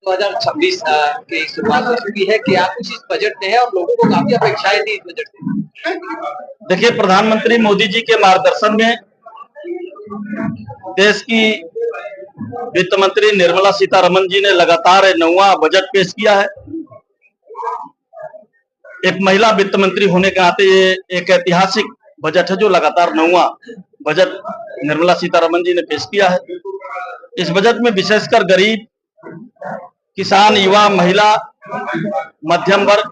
2026 की शुरुआत हो चुकी है। क्या कुछ इस बजट में है और लोगों को काफ़ी अपेक्षाएँ थी इस बजट से? देखिए, प्रधानमंत्री मोदी जी के मार्गदर्शन में देश की वित्त मंत्री निर्मला सीतारमन जी ने लगातार 9वां बजट पेश किया है। एक महिला वित्त मंत्री होने के नाते ये एक ऐतिहासिक बजट है जो लगातार 9वां बजट निर्मला सीतारमन जी ने पेश किया है। इस बजट में विशेषकर गरीब, किसान, युवा, महिला, मध्यम वर्ग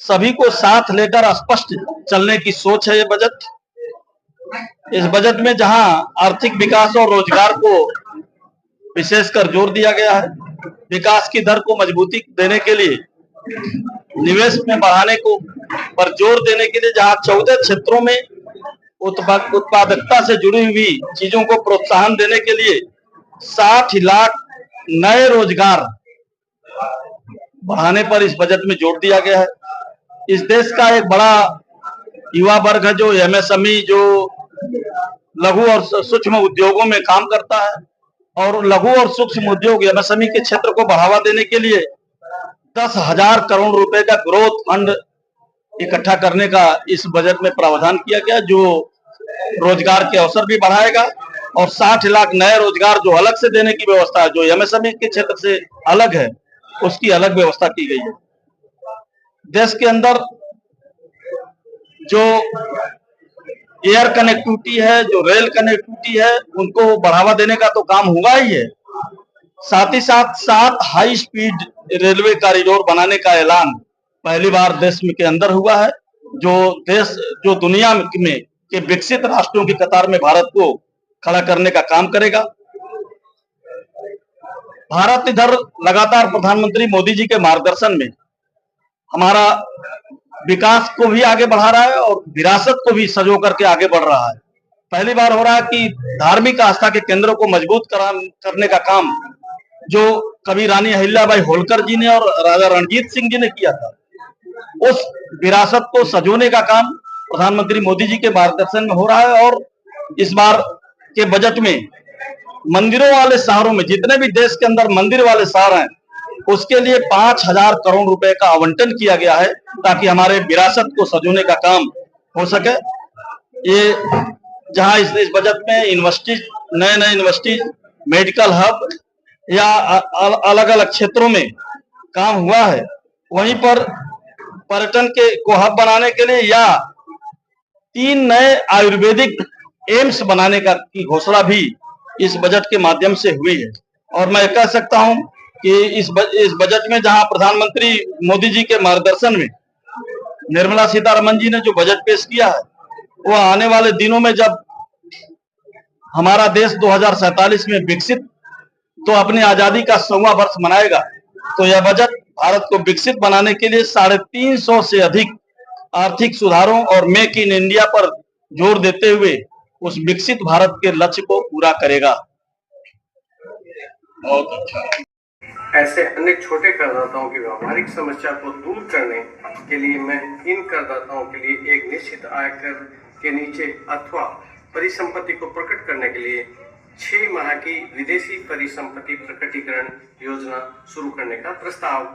सभी को साथ लेकर स्पष्ट चलने की सोच है ये बजट। इस बजट में जहां आर्थिक विकास और रोजगार को विशेषकर जोर दिया गया है, विकास की दर को मजबूती देने के लिए, निवेश में बढ़ाने को पर जोर देने के लिए, जहां 14 क्षेत्रों में उत्पादकता से जुड़ी हुई चीजों को प्रोत्साहन देने के लिए 60 लाख नए रोजगार बढ़ाने पर इस बजट में जोर दिया गया है। इस देश का एक बड़ा युवा वर्ग है जो एमएसएमई, जो लघु और सूक्ष्म उद्योगों में काम करता है, और लघु और सूक्ष्म उद्योग एमएसएमई के क्षेत्र को बढ़ावा देने के लिए 10,000 करोड़ रुपए का ग्रोथ फंड इकट्ठा करने का इस बजट में प्रावधान किया गया, जो रोजगार के अवसर भी बढ़ाएगा और 60 लाख नए रोजगार जो अलग से देने की व्यवस्था है, जो एमएसएमई के क्षेत्र से अलग है, उसकी अलग व्यवस्था की गई है। देश के अंदर जो एयर कनेक्टिविटी है, जो रेल कनेक्टिविटी है, उनको बढ़ावा देने का तो काम हुआ ही है। साथ ही साथ 7 हाई स्पीड रेलवे कॉरिडोर बनाने का ऐलान पहली बार देश में के अंदर हुआ है, जो दुनिया में के विकसित राष्ट्रों की कतार में भारत को खड़ा करने का काम करेगा। भारत इधर लगातार प्रधानमंत्री मोदी जी के मार्गदर्शन में हमारा विकास को भी आगे बढ़ा रहा है और विरासत को भी सजो करके आगे बढ़ रहा है। पहली बार हो रहा है कि धार्मिक आस्था के केंद्रों को मजबूत करने का काम जो कभी रानी अहिल्याबाई होलकर जी ने और राजा रणजीत सिंह जी ने किया था, उस विरासत को सजोने का काम प्रधानमंत्री मोदी जी के मार्गदर्शन में हो रहा है। और इस बार के बजट में मंदिरों वाले शहरों में, जितने भी देश के अंदर मंदिर वाले शहर हैं, उसके लिए 5,000 करोड़ रुपए का आवंटन किया गया है, ताकि हमारे विरासत को सजोने का काम हो सके। ये जहां इस बजट में यूनिवर्सिटीज, नए यूनिवर्सिटीज, मेडिकल हब या अलग अलग क्षेत्रों में काम हुआ है, वहीं पर पर्यटन को हब बनाने के लिए या 3 नए आयुर्वेदिक एम्स बनाने की घोषणा भी इस बजट के माध्यम से हुई है। और मैं कह सकता हूं कि इस बजट में जहां प्रधानमंत्री मोदी जी के मार्गदर्शन में निर्मला सीतारमन जी ने जो बजट पेश किया है, वो आने वाले दिनों में जब हमारा देश 2047 में विकसित तो अपनी आजादी का 100वां वर्ष मनाएगा, तो यह बजट भारत को विकसित बनाने के लिए 350 से अधिक आर्थिक सुधारों और मेक इन इंडिया पर जोर देते हुए उस विकसित भारत के लक्ष्य को पूरा करेगा। बहुत अच्छा। ऐसे अनेक छोटे करदाताओं की व्यावहारिक समस्या को दूर करने के लिए मैं इन करदाताओं के लिए एक निश्चित आयकर के नीचे अथवा परिसंपत्ति को प्रकट करने के लिए 6 माह की विदेशी परिसंपत्ति प्रकटीकरण योजना शुरू करने का प्रस्ताव